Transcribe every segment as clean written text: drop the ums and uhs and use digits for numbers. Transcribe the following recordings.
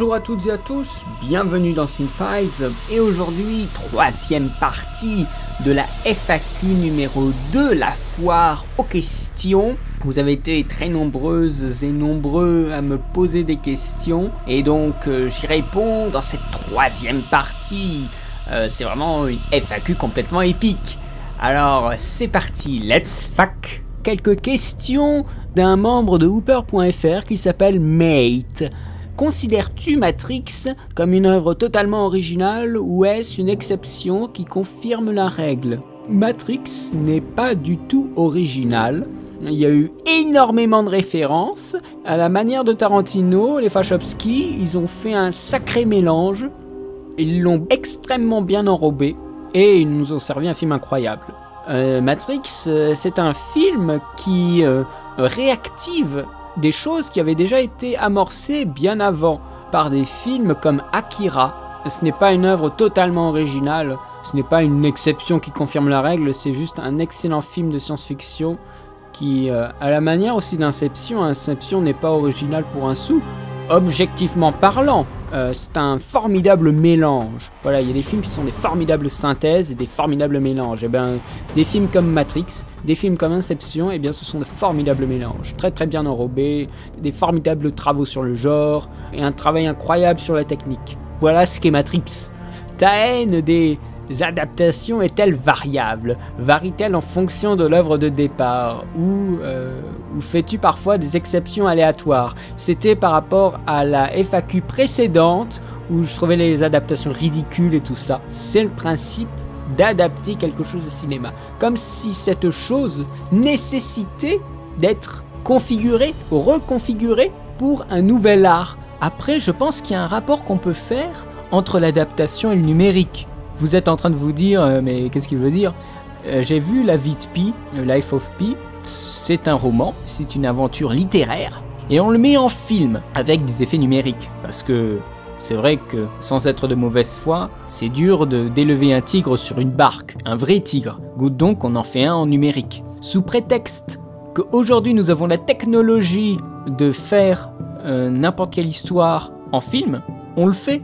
Bonjour à toutes et à tous, bienvenue dans Cinefiles et aujourd'hui, troisième partie de la FAQ numéro 2, la foire aux questions. Vous avez été très nombreuses et nombreux à me poser des questions et donc j'y réponds dans cette troisième partie. C'est vraiment une FAQ complètement épique. Alors c'est parti, let's fac. Quelques questions d'un membre de Hooper.fr qui s'appelle Mate. Considères-tu Matrix comme une œuvre totalement originale ou est-ce une exception qui confirme la règle? Matrix n'est pas du tout original. Il y a eu énormément de références. À la manière de Tarantino, les Wachowski, ils ont fait un sacré mélange. Ils l'ont extrêmement bien enrobé et ils nous ont servi un film incroyable. Matrix, c'est un film qui réactive des choses qui avaient déjà été amorcées bien avant par des films comme Akira. Ce n'est pas une œuvre totalement originale, ce n'est pas une exception qui confirme la règle, c'est juste un excellent film de science-fiction qui, à la manière aussi d'Inception, Inception n'est pas original pour un sou. Objectivement parlant, c'est un formidable mélange. Voilà, il y a des films qui sont des formidables synthèses et des formidables mélanges. Et bien, des films comme Matrix, des films comme Inception, et bien, ce sont de formidables mélanges. Très très bien enrobés, des formidables travaux sur le genre et un travail incroyable sur la technique. Voilà ce qu'est Matrix. Ta haine des adaptations est-elle variable? Varie-t-elle en fonction de l'œuvre de départ? Ou fais-tu parfois des exceptions aléatoires? C'était par rapport à la FAQ précédente où je trouvais les adaptations ridicules et tout ça. C'est le principe d'adapter quelque chose au cinéma. Comme si cette chose nécessitait d'être configurée ou reconfigurée pour un nouvel art. Après, je pense qu'il y a un rapport qu'on peut faire entre l'adaptation et le numérique. Vous êtes en train de vous dire, mais qu'est-ce qu'il veut dire? J'ai vu La vie de Pi, Life of Pi. C'est un roman, c'est une aventure littéraire. Et on le met en film, avec des effets numériques. Parce que c'est vrai que, sans être de mauvaise foi, c'est dur d'élever un tigre sur une barque. Un vrai tigre. Donc on en fait un en numérique. Sous prétexte qu'aujourd'hui nous avons la technologie de faire n'importe quelle histoire en film, on le fait.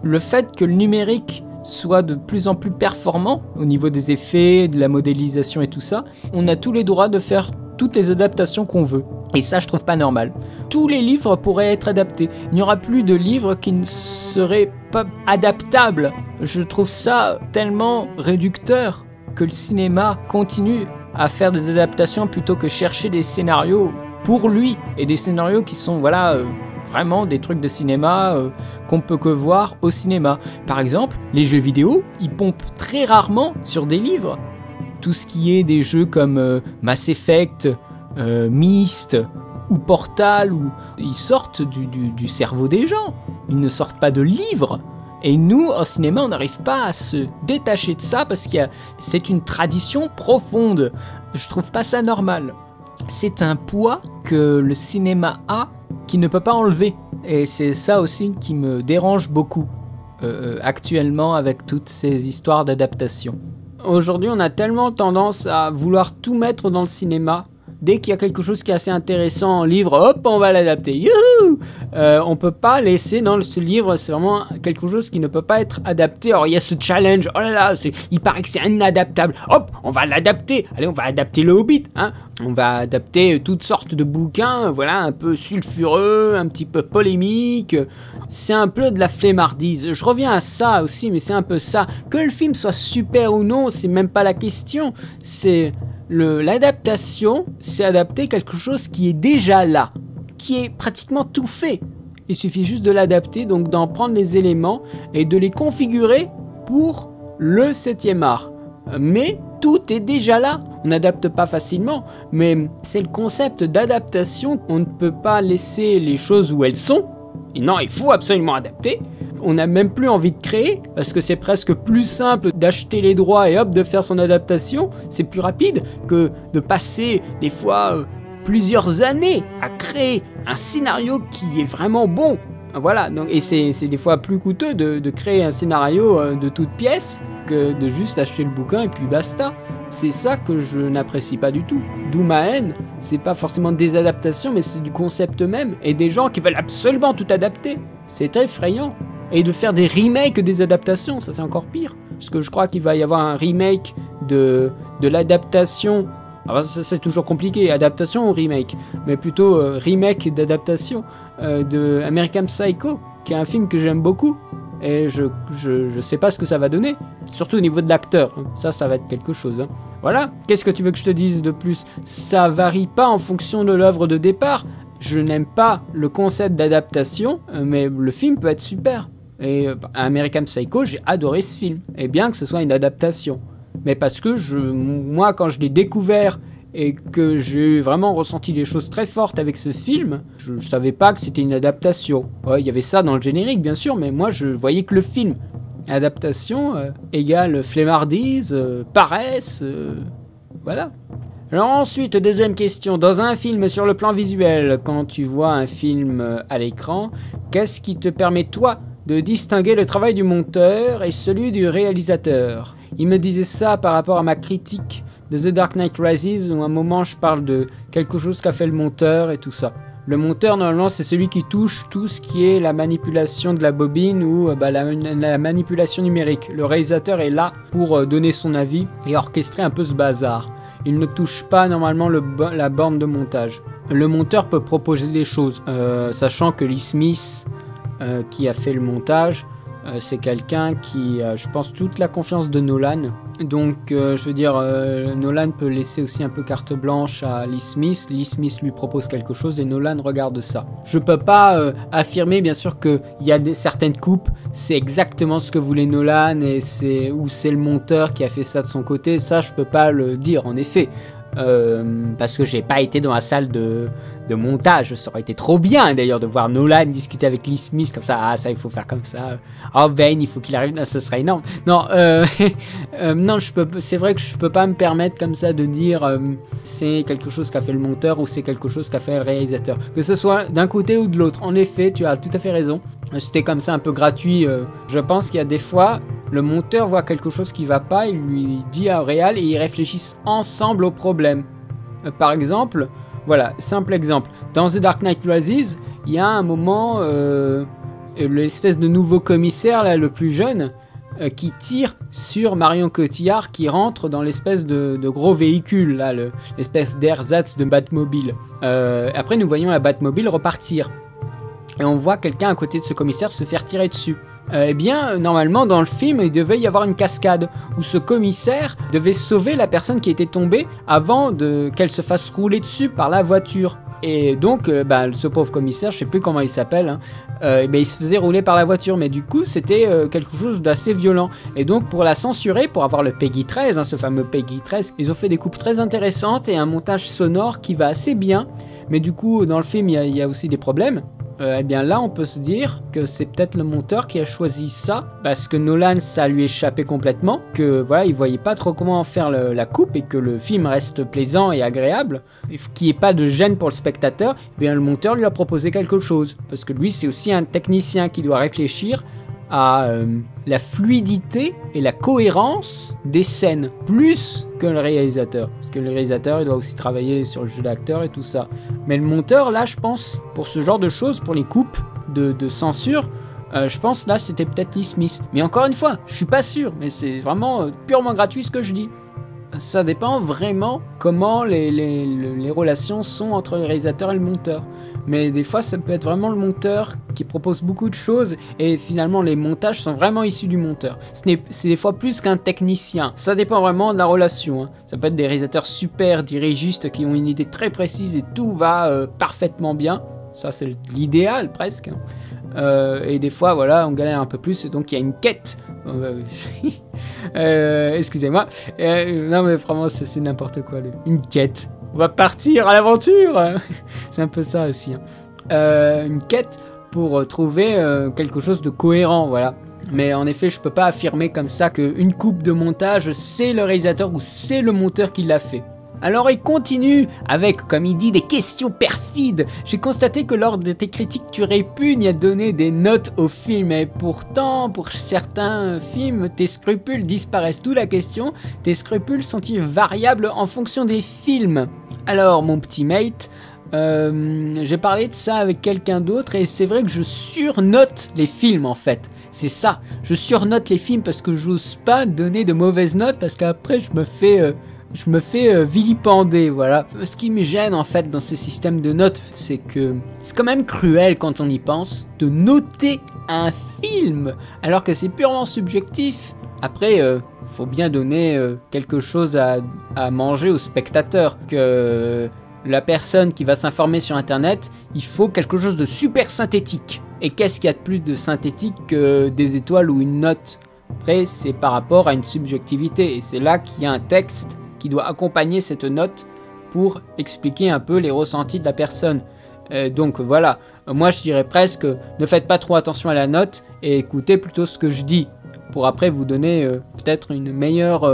Le fait que le numérique soit de plus en plus performant au niveau des effets, de la modélisation et tout ça, on a tous les droits de faire toutes les adaptations qu'on veut. Et ça, je trouve pas normal. Tous les livres pourraient être adaptés. Il n'y aura plus de livres qui ne seraient pas adaptables. Je trouve ça tellement réducteur que le cinéma continue à faire des adaptations plutôt que chercher des scénarios pour lui. Et des scénarios qui sont, voilà, vraiment des trucs de cinéma qu'on peut que voir au cinéma. Par exemple, les jeux vidéo, ils pompent très rarement sur des livres. Tout ce qui est des jeux comme Mass Effect, Myst ou Portal, ils sortent du cerveau des gens. Ils ne sortent pas de livres. Et nous, au cinéma, on n'arrive pas à se détacher de ça parce que c'est une tradition profonde. Je trouve pas ça normal. C'est un poids que le cinéma a qui ne peut pas enlever. Et c'est ça aussi qui me dérange beaucoup actuellement avec toutes ces histoires d'adaptation. Aujourd'hui, on a tellement tendance à vouloir tout mettre dans le cinéma. Dès qu'il y a quelque chose qui est assez intéressant en livre, hop, on va l'adapter. Youhou! On peut pas laisser dans ce livre, c'est vraiment quelque chose qui ne peut pas être adapté. Alors il y a ce challenge, oh là là, il paraît que c'est inadaptable. Hop, on va l'adapter. Allez, on va adapter le Hobbit, hein. On va adapter toutes sortes de bouquins, voilà, un peu sulfureux, un petit peu polémique. C'est un peu de la flemmardise. Je reviens à ça aussi, mais c'est un peu ça. Que le film soit super ou non, c'est même pas la question. C'est l'adaptation, c'est adapter quelque chose qui est déjà là, qui est pratiquement tout fait. Il suffit juste de l'adapter, donc d'en prendre les éléments et de les configurer pour le 7e art. Mais tout est déjà là. On n'adapte pas facilement, mais c'est le concept d'adaptation. On ne peut pas laisser les choses où elles sont. Et non, il faut absolument adapter. On n'a même plus envie de créer, parce que c'est presque plus simple d'acheter les droits et hop, de faire son adaptation. C'est plus rapide que de passer des fois plusieurs années à créer un scénario qui est vraiment bon. Voilà, donc, et c'est des fois plus coûteux de créer un scénario de toutes pièces que de juste acheter le bouquin et puis basta. C'est ça que je n'apprécie pas du tout. D'où ma haine, c'est pas forcément des adaptations, mais c'est du concept même, et des gens qui veulent absolument tout adapter. C'est effrayant. Et de faire des remakes des adaptations, ça c'est encore pire. Parce que je crois qu'il va y avoir un remake de l'adaptation. Alors ça c'est toujours compliqué, adaptation ou remake, mais plutôt remake d'adaptation de American Psycho, qui est un film que j'aime beaucoup. Et je sais pas ce que ça va donner, surtout au niveau de l'acteur, ça va être quelque chose. Voilà, qu'est-ce que tu veux que je te dise de plus? Ça varie pas en fonction de l'œuvre de départ. Je n'aime pas le concept d'adaptation, mais le film peut être super. Et American Psycho, j'ai adoré ce film, et bien que ce soit une adaptation. Mais parce que moi quand je l'ai découvert et que j'ai vraiment ressenti des choses très fortes avec ce film, je savais pas que c'était une adaptation. Ouais, il y avait ça dans le générique bien sûr, mais moi je voyais que le film. Adaptation égale flemmardise, paresse, voilà. Alors ensuite, deuxième question, dans un film sur le plan visuel, quand tu vois un film à l'écran, qu'est-ce qui te permet toi de distinguer le travail du monteur et celui du réalisateur? Il me disait ça par rapport à ma critique de The Dark Knight Rises, où à un moment je parle de quelque chose qu'a fait le monteur et tout ça. Le monteur, normalement, c'est celui qui touche tout ce qui est la manipulation de la bobine ou la manipulation numérique. Le réalisateur est là pour donner son avis et orchestrer un peu ce bazar. Il ne touche pas normalement la borne de montage. Le monteur peut proposer des choses, sachant que Lee Smith, qui a fait le montage, c'est quelqu'un qui a, je pense, toute la confiance de Nolan. Donc, je veux dire, Nolan peut laisser aussi un peu carte blanche à Lee Smith. Lee Smith lui propose quelque chose et Nolan regarde ça. Je peux pas affirmer, bien sûr, qu'il y a certaines coupes, c'est exactement ce que voulait Nolan et c'est le monteur qui a fait ça de son côté. Ça, je peux pas le dire, en effet. Parce que j'ai pas été dans la salle de montage. Ça aurait été trop bien d'ailleurs de voir Nolan discuter avec Lee Smith comme ça. Ah, ça il faut faire comme ça. Oh, Bane, il faut qu'il arrive. Non, ce serait énorme. Non, non, c'est vrai que je peux pas me permettre comme ça de dire c'est quelque chose qu'a fait le monteur ou c'est quelque chose qu'a fait le réalisateur. Que ce soit d'un côté ou de l'autre. En effet, tu as tout à fait raison. C'était comme ça un peu gratuit. Je pense qu'il y a des fois, le monteur voit quelque chose qui va pas, il lui dit à réal et ils réfléchissent ensemble au problème. Par exemple, voilà, simple exemple. Dans The Dark Knight Rises, il y a un moment, l'espèce de nouveau commissaire, là, le plus jeune, qui tire sur Marion Cotillard qui rentre dans l'espèce de gros véhicule, là, l'espèce d'ersatz de Batmobile. Après, nous voyons la Batmobile repartir. Et on voit quelqu'un à côté de ce commissaire se faire tirer dessus. Eh bien, normalement, dans le film, il devait y avoir une cascade où ce commissaire devait sauver la personne qui était tombée avant qu'elle se fasse rouler dessus par la voiture. Et donc, ce pauvre commissaire, je sais plus comment il s'appelle, il se faisait rouler par la voiture. Mais du coup, c'était quelque chose d'assez violent. Et donc, pour la censurer, pour avoir le Peggy 13, ce fameux Peggy 13, ils ont fait des coupes très intéressantes et un montage sonore qui va assez bien. Mais du coup, dans le film, il y a aussi des problèmes. Eh bien là on peut se dire que c'est peut-être le monteur qui a choisi ça parce que Nolan ça lui échappait complètement, que voilà il voyait pas trop comment faire la coupe et que le film reste plaisant et agréable, qu'il n'y ait pas de gêne pour le spectateur. Eh bien le monteur lui a proposé quelque chose parce que lui c'est aussi un technicien qui doit réfléchir à la fluidité et la cohérence des scènes, plus que le réalisateur. Parce que le réalisateur, il doit aussi travailler sur le jeu d'acteur et tout ça. Mais le monteur, là, je pense, pour ce genre de choses, pour les coupes de censure, je pense, là, c'était peut-être Lee Smith. Mais encore une fois, je suis pas sûr, mais c'est vraiment purement gratuit ce que je dis. Ça dépend vraiment comment les relations sont entre le réalisateur et le monteur. Mais des fois, ça peut être vraiment le monteur qui propose beaucoup de choses et finalement, les montages sont vraiment issus du monteur. C'est des fois plus qu'un technicien. Ça dépend vraiment de la relation. Ça peut être des réalisateurs super dirigistes qui ont une idée très précise et tout va parfaitement bien. Ça, c'est l'idéal presque. Et des fois, voilà, on galère un peu plus et donc il y a une quête. Excusez-moi. Non, mais vraiment, c'est n'importe quoi. Une quête. On va partir à l'aventure. C'est un peu ça aussi. Une quête pour trouver quelque chose de cohérent, voilà. Mais en effet, je peux pas affirmer comme ça qu'une coupe de montage, c'est le réalisateur ou c'est le monteur qui l'a fait. Alors il continue avec, comme il dit, des questions perfides. J'ai constaté que lors de tes critiques, tu répugnes à donner des notes au film. Et pourtant, pour certains films, tes scrupules disparaissent. D'où la question, tes scrupules sont-ils variables en fonction des films? Alors mon petit mate, j'ai parlé de ça avec quelqu'un d'autre et c'est vrai que je surnote les films en fait. C'est ça, je surnote les films parce que j'ose pas donner de mauvaises notes parce qu'après je me fais vilipender, voilà. Ce qui me gêne en fait dans ce système de notes, c'est que c'est quand même cruel quand on y pense de noter un film alors que c'est purement subjectif. Après, faut bien donner quelque chose à manger au spectateur. Que la personne qui va s'informer sur internet, il faut quelque chose de super synthétique. Et qu'est-ce qu'il y a de plus de synthétique que des étoiles ou une note? Après, c'est par rapport à une subjectivité. Et c'est là qu'il y a un texte qui doit accompagner cette note pour expliquer un peu les ressentis de la personne. Donc voilà, moi je dirais presque, ne faites pas trop attention à la note et écoutez plutôt ce que je dis, pour après vous donner peut-être une meilleure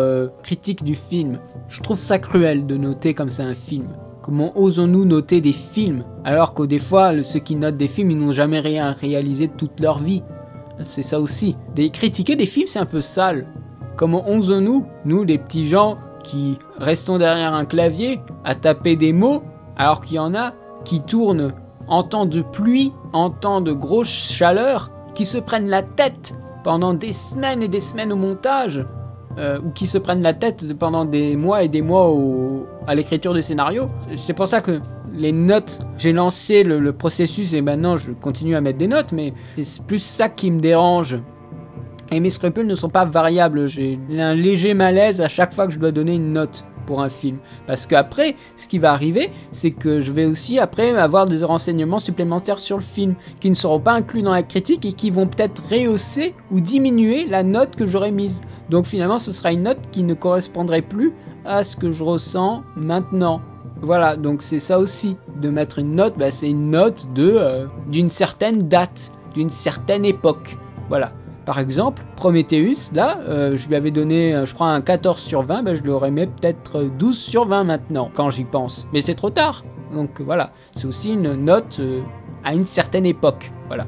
critique du film. Je trouve ça cruel de noter comme ça un film. Comment osons-nous noter des films alors que des fois, ceux qui notent des films, ils n'ont jamais rien réalisé de toute leur vie. C'est ça aussi. Critiquer des films, c'est un peu sale. Comment osons-nous, nous les petits gens qui restons derrière un clavier à taper des mots, alors qu'il y en a qui tournent en temps de pluie, en temps de grosse chaleur, qui se prennent la tête pendant des semaines et des semaines au montage, ou qui se prennent la tête pendant des mois et des mois à l'écriture du scénario. C'est pour ça que les notes, j'ai lancé le processus et maintenant je continue à mettre des notes, mais c'est plus ça qui me dérange. Et mes scrupules ne sont pas variables, j'ai un léger malaise à chaque fois que je dois donner une note pour un film. Parce qu'après, ce qui va arriver, c'est que je vais aussi après avoir des renseignements supplémentaires sur le film qui ne seront pas inclus dans la critique et qui vont peut-être rehausser ou diminuer la note que j'aurais mise. Donc finalement, ce sera une note qui ne correspondrait plus à ce que je ressens maintenant. Voilà, donc c'est ça aussi, de mettre une note, c'est une note d'une certaine date, d'une certaine époque. Voilà. Par exemple, Prometheus, là, je lui avais donné, je crois, un 14 sur 20, je lui aurais mis peut-être 12 sur 20 maintenant, quand j'y pense. Mais c'est trop tard. Donc voilà, c'est aussi une note à une certaine époque. Voilà.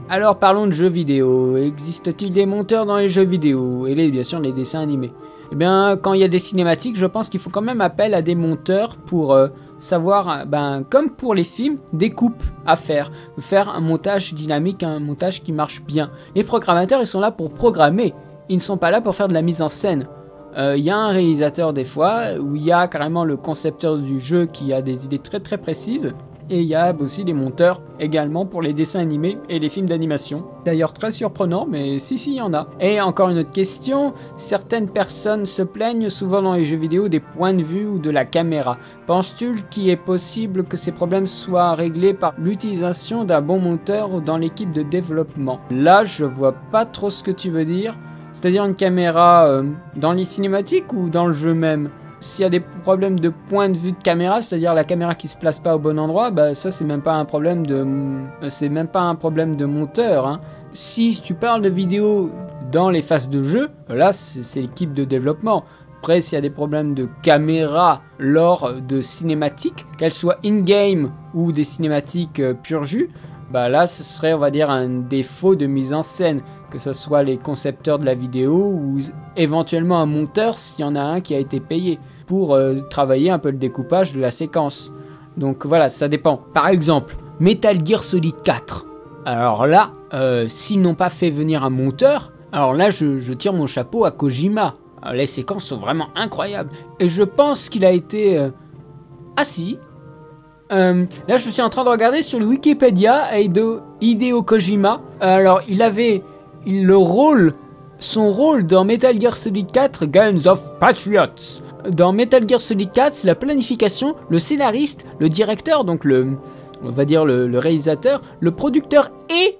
Alors parlons de jeux vidéo. Existe-t-il des monteurs dans les jeux vidéo? Et bien sûr les dessins animés. Eh bien, quand il y a des cinématiques, je pense qu'il faut quand même appel à des monteurs pour savoir, comme pour les films, des coupes à faire un montage dynamique, un montage qui marche bien. Les programmateurs, ils sont là pour programmer, ils ne sont pas là pour faire de la mise en scène. Il y a un réalisateur des fois, où il y a carrément le concepteur du jeu qui a des idées très très précises, et il y a aussi des monteurs également pour les dessins animés et les films d'animation. D'ailleurs très surprenant, mais si, il y en a. Et encore une autre question, certaines personnes se plaignent souvent dans les jeux vidéo des points de vue ou de la caméra. Penses-tu qu'il est possible que ces problèmes soient réglés par l'utilisation d'un bon monteur dans l'équipe de développement? Là, je vois pas trop ce que tu veux dire. C'est-à-dire une caméra dans les cinématiques ou dans le jeu même? S'il y a des problèmes de point de vue de caméra, c'est-à-dire la caméra qui se place pas au bon endroit, ça c'est même pas un problème de monteur, hein. Si tu parles de vidéo dans les phases de jeu, là c'est l'équipe de développement. Après, s'il y a des problèmes de caméra lors de cinématiques, qu'elles soient in-game ou des cinématiques pur jus, là ce serait, on va dire, un défaut de mise en scène, que ce soit les concepteurs de la vidéo ou éventuellement un monteur s'il y en a un qui a été payé pour travailler un peu le découpage de la séquence. Donc voilà, ça dépend. Par exemple, Metal Gear Solid 4. Alors là, s'ils n'ont pas fait venir un monteur, alors là je tire mon chapeau à Kojima. Alors, les séquences sont vraiment incroyables. Et je pense qu'il a été... Ah si. Là je suis en train de regarder sur le Wikipédia Hideo Kojima. Alors il avait son rôle dans Metal Gear Solid 4 Guns of Patriots. Dans Metal Gear Solid 4, c'est la planification, le scénariste, le directeur, donc on va dire le réalisateur, le producteur et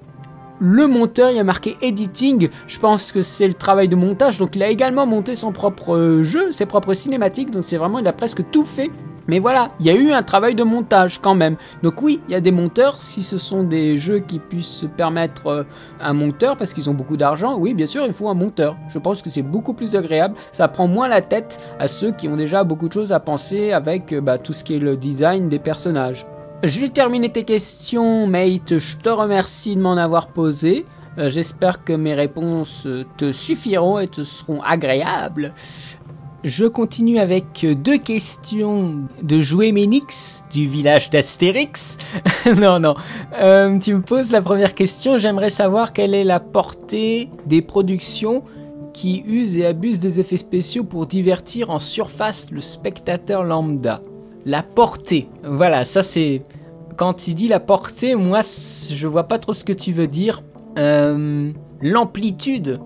le monteur. Il y a marqué editing, je pense que c'est le travail de montage, donc il a également monté son propre jeu, ses propres cinématiques, donc c'est vraiment, il a presque tout fait. Mais voilà, il y a eu un travail de montage quand même. Donc oui, il y a des monteurs, si ce sont des jeux qui puissent se permettre un monteur, parce qu'ils ont beaucoup d'argent, oui, bien sûr, il faut un monteur. Je pense que c'est beaucoup plus agréable, ça prend moins la tête à ceux qui ont déjà beaucoup de choses à penser avec tout ce qui est le design des personnages. J'ai terminé tes questions, mate, je te remercie de m'en avoir posé. J'espère que mes réponses te suffiront et te seront agréables. Je continue avec 2 questions de Jouer Ménix du village d'Astérix. non. Tu me poses la première question. J'aimerais savoir quelle est la portée des productions qui usent et abusent des effets spéciaux pour divertir en surface le spectateur lambda. La portée. Voilà, ça c'est... Quand tu dis la portée, moi je vois pas trop ce que tu veux dire. L'amplitude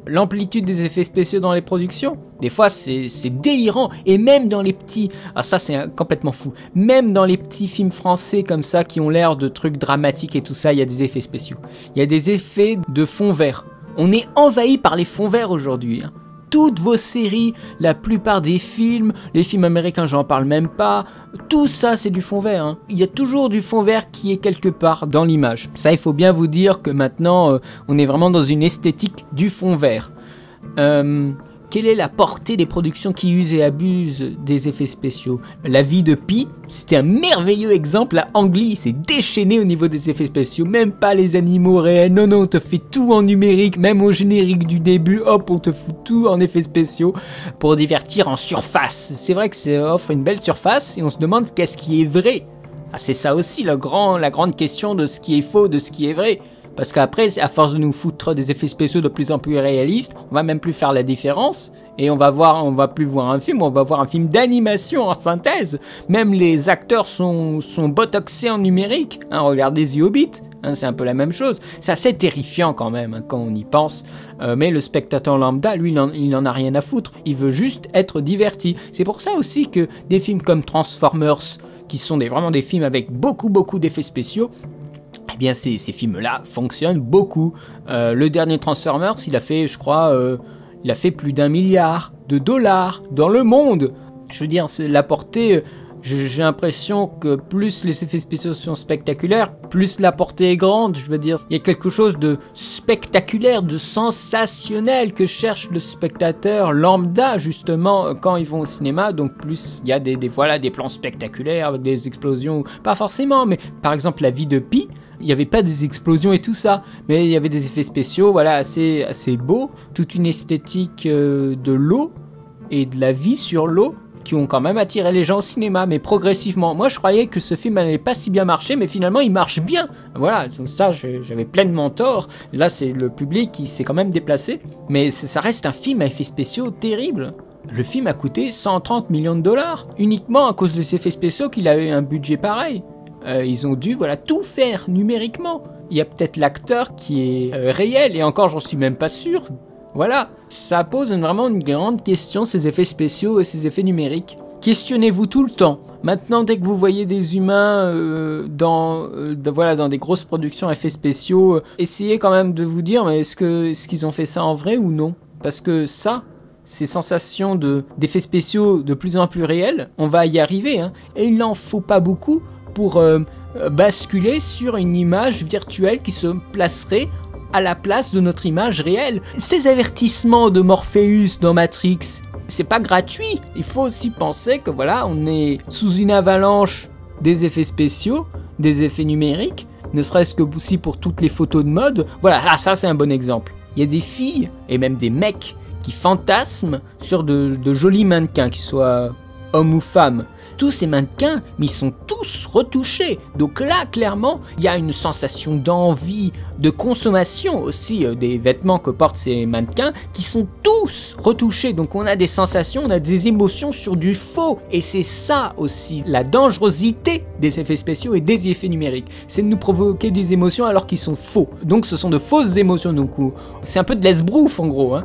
des effets spéciaux dans les productions, des fois c'est délirant, et même dans les petits, ça c'est complètement fou, même dans les petits films français comme ça qui ont l'air de trucs dramatiques et tout ça, il y a des effets spéciaux, il y a des effets de fond vert, on est envahi par les fonds verts aujourd'hui, hein. Toutes vos séries, la plupart des films, les films américains j'en parle même pas, tout ça c'est du fond vert, hein. Il y a toujours du fond vert qui est quelque part dans l'image. Ça il faut bien vous dire que maintenant on est vraiment dans une esthétique du fond vert. Quelle est la portée des productions qui usent et abusent des effets spéciaux? La vie de Pi, c'était un merveilleux exemple. À Ang Lee, s'est déchaîné au niveau des effets spéciaux. Même pas les animaux réels. Non, on te fait tout en numérique. Même au générique du début, hop, on te fout tout en effets spéciaux pour divertir en surface. C'est vrai que ça offre une belle surface et on se demande qu'est-ce qui est vrai. Ah, c'est ça aussi la grande question de ce qui est faux, de ce qui est vrai. Parce qu'après, à force de nous foutre des effets spéciaux de plus en plus réalistes, on va même plus faire la différence. Et on va plus voir un film, on va voir un film d'animation en synthèse. Même les acteurs sont botoxés en numérique. Hein, regardez The Hobbit, hein, c'est un peu la même chose. C'est assez terrifiant quand même, hein, quand on y pense. Mais le spectateur lambda, lui, il en a rien à foutre. Il veut juste être diverti. C'est pour ça aussi que des films comme Transformers, qui sont vraiment des films avec beaucoup d'effets spéciaux, eh bien ces films-là fonctionnent beaucoup. Le dernier Transformers, il a fait, je crois, il a fait plus d'1 milliard de dollars dans le monde. Je veux dire, c'est la portée... J'ai l'impression que plus les effets spéciaux sont spectaculaires, plus la portée est grande. Je veux dire, il y a quelque chose de spectaculaire, de sensationnel que cherche le spectateur lambda, justement, quand ils vont au cinéma. Donc plus il y a des plans spectaculaires avec des explosions, pas forcément, mais par exemple la vie de Pi, il n'y avait pas des explosions et tout ça, mais il y avait des effets spéciaux, voilà, assez beaux, toute une esthétique de l'eau et de la vie sur l'eau, qui ont quand même attiré les gens au cinéma, mais progressivement. Moi, je croyais que ce film n'allait pas si bien marcher, mais finalement, il marche bien. Voilà, ça, j'avais pleinement tort. Là, c'est le public qui s'est quand même déplacé. Mais ça reste un film à effets spéciaux terrible. Le film a coûté 130 millions de dollars, uniquement à cause des effets spéciaux qu'il avait un budget pareil. Ils ont dû, tout faire numériquement. Il y a peut-être l'acteur qui est réel, et encore, j'en suis même pas sûr. Voilà, ça pose vraiment une grande question, ces effets spéciaux et ces effets numériques. Questionnez-vous tout le temps. Maintenant, dès que vous voyez des humains dans des grosses productions à effets spéciaux, essayez quand même de vous dire, mais est-ce qu'ils ont fait ça en vrai ou non? Parce que ça, ces sensations d'effets spéciaux de plus en plus réels, on va y arriver, hein, et il n'en faut pas beaucoup pour basculer sur une image virtuelle qui se placerait à la place de notre image réelle. Ces avertissements de Morpheus dans Matrix, c'est pas gratuit. Il faut aussi penser que on est sous une avalanche des effets spéciaux, des effets numériques, ne serait-ce que aussi pour toutes les photos de mode. Voilà, ça c'est un bon exemple. Il y a des filles, et même des mecs, qui fantasment sur de jolis mannequins, qu'ils soient hommes ou femmes. Tous ces mannequins, mais ils sont tous retouchés. Donc là, clairement, il y a une sensation d'envie, de consommation aussi des vêtements que portent ces mannequins qui sont tous retouchés. Donc on a des sensations, on a des émotions sur du faux. Et c'est ça aussi, la dangerosité des effets spéciaux et des effets numériques. C'est de nous provoquer des émotions alors qu'ils sont faux. Donc ce sont de fausses émotions. Donc c'est un peu de l'esbrouf en gros. Hein.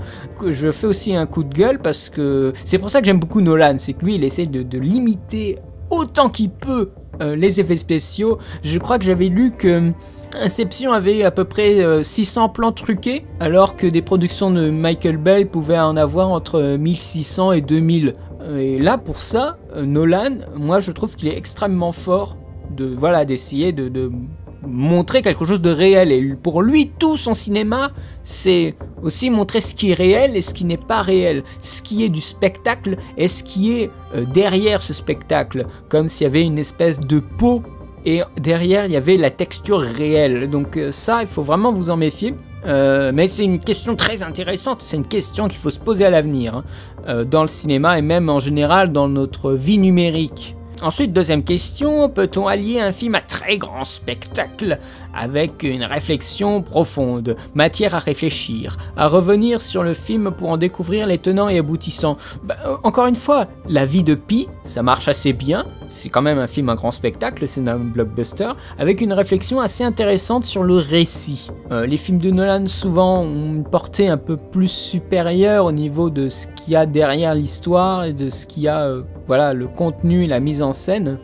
Je fais aussi un coup de gueule parce que c'est pour ça que j'aime beaucoup Nolan. C'est que lui, il essaie de limiter autant qu'il peut les effets spéciaux. Je crois que j'avais lu que Inception avait à peu près 600 plans truqués, alors que des productions de Michael Bay pouvaient en avoir entre 1600 et 2000 Et là, pour ça, Nolan, moi je trouve qu'il est extrêmement fort d'essayer de montrer quelque chose de réel. Et pour lui, tout son cinéma, c'est aussi montrer ce qui est réel et ce qui n'est pas réel, ce qui est du spectacle et ce qui est derrière ce spectacle, comme s'il y avait une espèce de peau et derrière il y avait la texture réelle. Donc ça, il faut vraiment vous en méfier. Mais c'est une question très intéressante, c'est une question qu'il faut se poser à l'avenir, dans le cinéma et même en général dans notre vie numérique. Ensuite, deuxième question, peut-on allier un film à très grand spectacle avec une réflexion profonde, matière à réfléchir, à revenir sur le film pour en découvrir les tenants et aboutissants? Encore une fois, La vie de Pi, ça marche assez bien, c'est quand même un film à grand spectacle, c'est un blockbuster, avec une réflexion assez intéressante sur le récit. Les films de Nolan souvent ont une portée un peu plus supérieure au niveau de ce qu'il y a derrière l'histoire et de ce qu'il y a, le contenu, la mise en scène.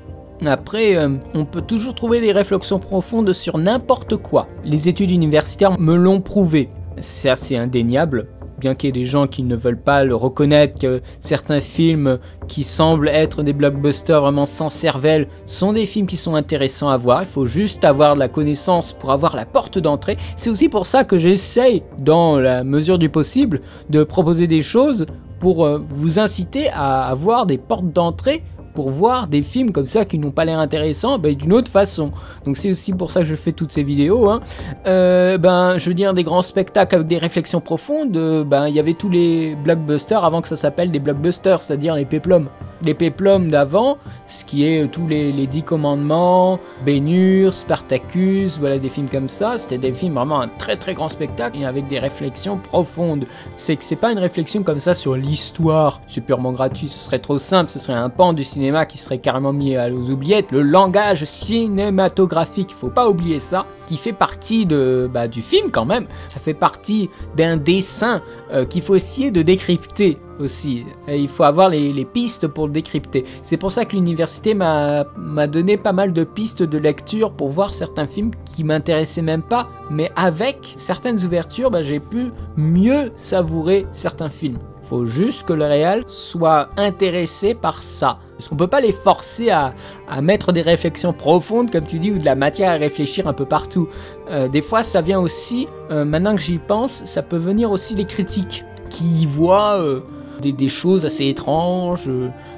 Après, on peut toujours trouver des réflexions profondes sur n'importe quoi. Les études universitaires me l'ont prouvé. C'est assez indéniable, bien qu'il y ait des gens qui ne veulent pas le reconnaître, que certains films qui semblent être des blockbusters vraiment sans cervelle sont des films qui sont intéressants à voir. Il faut juste avoir de la connaissance pour avoir la porte d'entrée. C'est aussi pour ça que j'essaye, dans la mesure du possible, de proposer des choses pour vous inciter à avoir des portes d'entrée pour voir des films comme ça qui n'ont pas l'air intéressants d'une autre façon. Donc c'est aussi pour ça que je fais toutes ces vidéos. Je veux dire, des grands spectacles avec des réflexions profondes, il y avait tous les blockbusters avant que ça s'appelle des blockbusters, c'est-à-dire les péplums. Les péplums d'avant, ce qui est tous les 10 commandements, Ben-Hur, Spartacus, voilà, des films comme ça, c'était des films vraiment un très très grand spectacle et avec des réflexions profondes. C'est que c'est pas une réflexion comme ça sur l'histoire, c'est purement gratuit, ce serait trop simple, ce serait un pan du cinéma qui serait carrément mis aux oubliettes. Le langage cinématographique, faut pas oublier ça, qui fait partie du film quand même, ça fait partie d'un dessin qu'il faut essayer de décrypter aussi. Et il faut avoir les pistes pour le décrypter. C'est pour ça que l'université m'a donné pas mal de pistes de lecture pour voir certains films qui m'intéressaient même pas, mais avec certaines ouvertures, j'ai pu mieux savourer certains films. Faut juste que le réal soit intéressé par ça. Parce qu'on peut pas les forcer à mettre des réflexions profondes, comme tu dis, ou de la matière à réfléchir un peu partout. Des fois, ça vient aussi, maintenant que j'y pense, ça peut venir aussi des critiques qui y voient des choses assez étranges.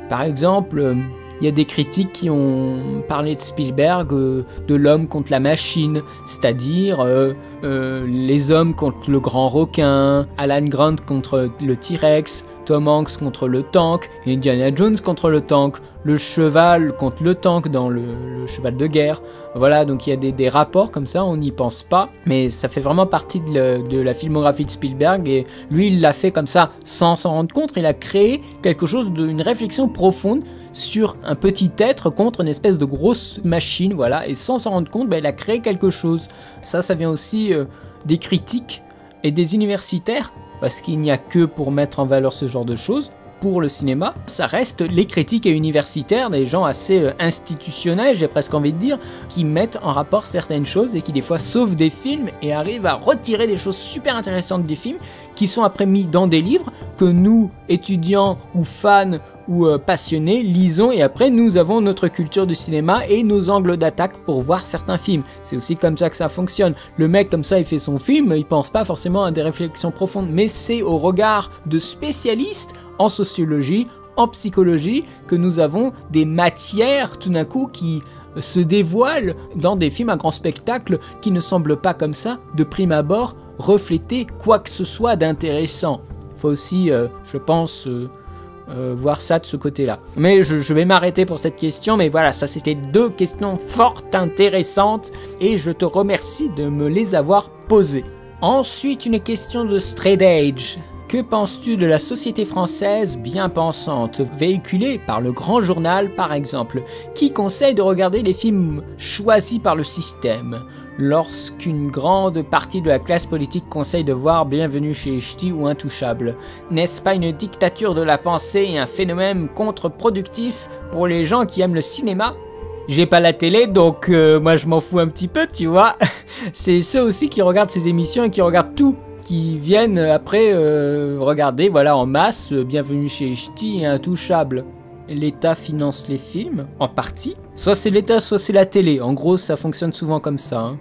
Par exemple, il y a des critiques qui ont parlé de Spielberg, de l'homme contre la machine, c'est-à-dire les hommes contre le grand requin, Alan Grant contre le T-Rex, Tom Hanks contre le tank, et Indiana Jones contre le tank, le cheval contre le tank dans le cheval de guerre. Voilà, donc il y a des rapports comme ça, on n'y pense pas, mais ça fait vraiment partie de la filmographie de Spielberg, et lui il l'a fait comme ça sans s'en rendre compte. Il a créé quelque chose d'une réflexion profonde sur un petit être contre une espèce de grosse machine, voilà, et sans s'en rendre compte, il a créé quelque chose. Ça vient aussi des critiques et des universitaires, parce qu'il n'y a que pour mettre en valeur ce genre de choses. Pour le cinéma, ça reste les critiques et universitaires, des gens assez institutionnels, j'ai presque envie de dire, qui mettent en rapport certaines choses et qui des fois sauvent des films et arrivent à retirer des choses super intéressantes des films qui sont après mis dans des livres que nous, étudiants ou fans ou passionnés, lisons, et après nous avons notre culture du cinéma et nos angles d'attaque pour voir certains films. C'est aussi comme ça que ça fonctionne. Le mec comme ça, il fait son film, il pense pas forcément à des réflexions profondes, mais c'est au regard de spécialistes en sociologie, en psychologie, que nous avons des matières tout d'un coup qui se dévoilent dans des films à grand spectacle qui ne semblent pas comme ça, de prime abord, refléter quoi que ce soit d'intéressant. Il faut aussi, je pense, voir ça de ce côté-là. Mais je vais m'arrêter pour cette question, mais voilà, ça c'était 2 questions fort intéressantes et je te remercie de me les avoir posées. Ensuite, une question de Straight Age. Que penses-tu de la société française bien pensante, véhiculée par le grand journal par exemple, qui conseille de regarder les films choisis par le système, lorsqu'une grande partie de la classe politique conseille de voir Bienvenue chez Ch'ti ou Intouchable? N'est-ce pas une dictature de la pensée et un phénomène contre-productif pour les gens qui aiment le cinéma? J'ai pas la télé, donc moi je m'en fous un petit peu, tu vois. C'est ceux aussi qui regardent ces émissions et qui regardent tout, qui viennent après regarder, voilà, en masse, Bienvenue chez Ch'ti et Intouchables. L'État finance les films, en partie. Soit c'est l'État, soit c'est la télé. En gros, ça fonctionne souvent comme ça, hein.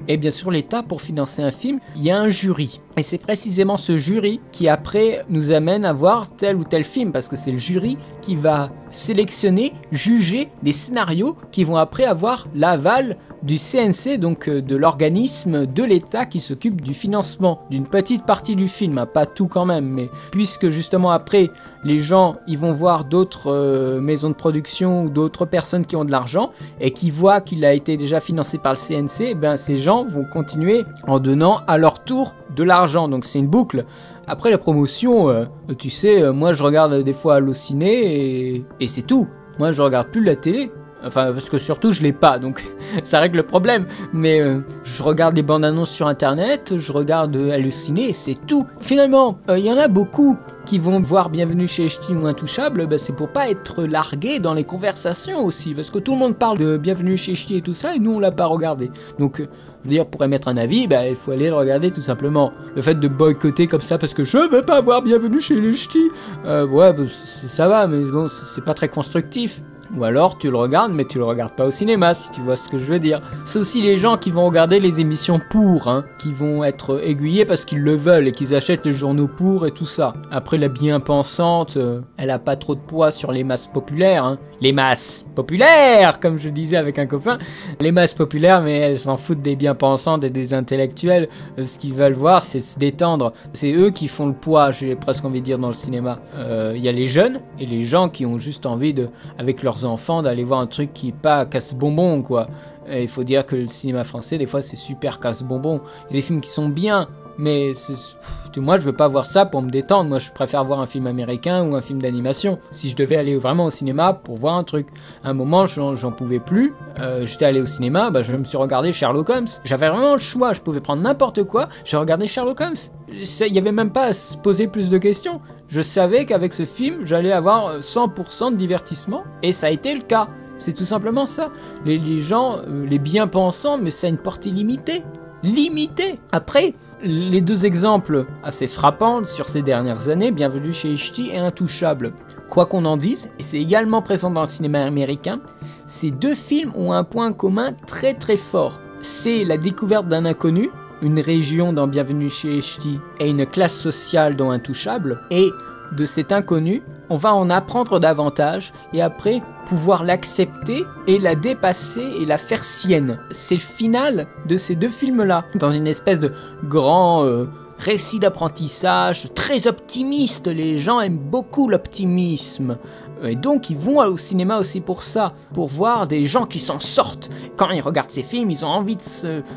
Et bien sûr, l'État, pour financer un film, il y a un jury. Et c'est précisément ce jury qui après nous amène à voir tel ou tel film, parce que c'est le jury qui va sélectionner, juger des scénarios qui vont après avoir l'aval du CNC, donc de l'organisme de l'État qui s'occupe du financement d'une petite partie du film, hein, pas tout quand même, mais puisque justement après les gens ils vont voir d'autres maisons de production ou d'autres personnes qui ont de l'argent et qui voient qu'il a été déjà financé par le CNC, et ben ces gens vont continuer en donnant à leur tour de l'argent, donc c'est une boucle. Après la promotion, tu sais, moi je regarde des fois Allociné et c'est tout. Moi je regarde plus la télé. Enfin, parce que surtout je l'ai pas, donc ça règle le problème. Mais je regarde les bandes annonces sur internet, je regarde Allociné et c'est tout. Finalement, il y en a beaucoup qui vont voir Bienvenue chez Ch'ti ou Intouchables, bah, c'est pour pas être largué dans les conversations aussi. Parce que tout le monde parle de Bienvenue chez Ch'ti et tout ça, et nous on l'a pas regardé. Donc, je veux dire, pour émettre un avis, bah, il faut aller le regarder tout simplement. Le fait de boycotter comme ça parce que je veux pas voir Bienvenue chez les Ch'tis, ouais, bah, ça va, mais bon, c'est pas très constructif. Ou alors tu le regardes, mais tu le regardes pas au cinéma, si tu vois ce que je veux dire. C'est aussi les gens qui vont regarder les émissions pour, hein, qui vont être aiguillés parce qu'ils le veulent et qu'ils achètent les journaux pour et tout ça. Après, la bien-pensante, elle a pas trop de poids sur les masses populaires, hein. Les masses populaires, comme je disais avec un copain. Les masses populaires, mais elles s'en foutent des bien-pensantes et des intellectuels. Ce qu'ils veulent voir, c'est se détendre. C'est eux qui font le poids, j'ai presque envie de dire, dans le cinéma. Il y a les jeunes et les gens qui ont juste envie de, avec leurs enfants, d'aller voir un truc qui est pas casse-bonbon, quoi. Et il faut dire que le cinéma français, des fois, c'est super casse-bonbon. Il y a des films qui sont bien, mais moi, je veux pas voir ça pour me détendre. Moi, je préfère voir un film américain ou un film d'animation. Si je devais aller vraiment au cinéma pour voir un truc. À un moment, j'en pouvais plus. J'étais allé au cinéma, bah, je me suis regardé Sherlock Holmes. J'avais vraiment le choix. Je pouvais prendre n'importe quoi. J'ai regardé Sherlock Holmes. Il y avait même pas à se poser plus de questions. Je savais qu'avec ce film, j'allais avoir 100% de divertissement. Et ça a été le cas. C'est tout simplement ça. Les gens, les bien-pensants, mais ça a une portée limitée. Après, les deux exemples assez frappants sur ces dernières années, Bienvenue chez Ch'ti et Intouchables. Quoi qu'on en dise, et c'est également présent dans le cinéma américain, ces deux films ont un point commun très très fort. C'est la découverte d'un inconnu, une région dans Bienvenue chez Ch'ti et une classe sociale dans Intouchables, et de cet inconnu, on va en apprendre davantage et après pouvoir l'accepter et la dépasser et la faire sienne. C'est le final de ces deux films-là, dans une espèce de grand récit d'apprentissage très optimiste. Les gens aiment beaucoup l'optimisme. Et donc ils vont au cinéma aussi pour ça, pour voir des gens qui s'en sortent. Quand ils regardent ces films, ils ont envie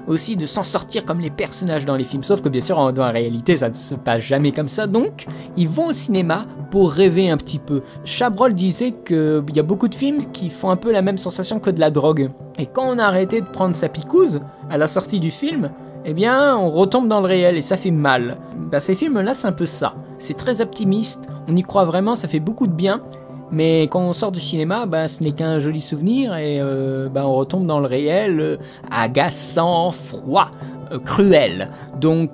aussi de s'en sortir comme les personnages dans les films. Sauf que bien sûr, dans la réalité, ça ne se passe jamais comme ça. Donc, ils vont au cinéma pour rêver un petit peu. Chabrol disait qu'il y a beaucoup de films qui font un peu la même sensation que de la drogue. Et quand on a arrêté de prendre sa picouse à la sortie du film, eh bien, on retombe dans le réel et ça fait mal. Bah, ces films-là, c'est un peu ça. C'est très optimiste, on y croit vraiment, ça fait beaucoup de bien. Mais quand on sort du cinéma, bah, ce n'est qu'un joli souvenir et bah, on retombe dans le réel, agaçant, froid, cruel. Donc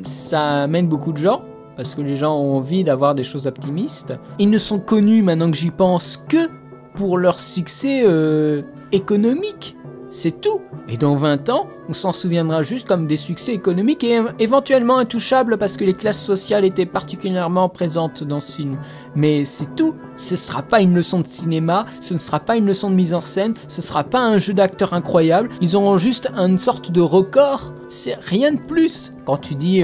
ça amène beaucoup de gens, parce que les gens ont envie d'avoir des choses optimistes. Ils ne sont connus, maintenant que j'y pense, que pour leur succès économique. C'est tout. Et dans 20 ans, on s'en souviendra juste comme des succès économiques et éventuellement intouchables parce que les classes sociales étaient particulièrement présentes dans ce film. Mais c'est tout. Ce ne sera pas une leçon de cinéma, ce ne sera pas une leçon de mise en scène, ce ne sera pas un jeu d'acteur incroyable. Ils auront juste une sorte de record. C'est rien de plus. Quand tu dis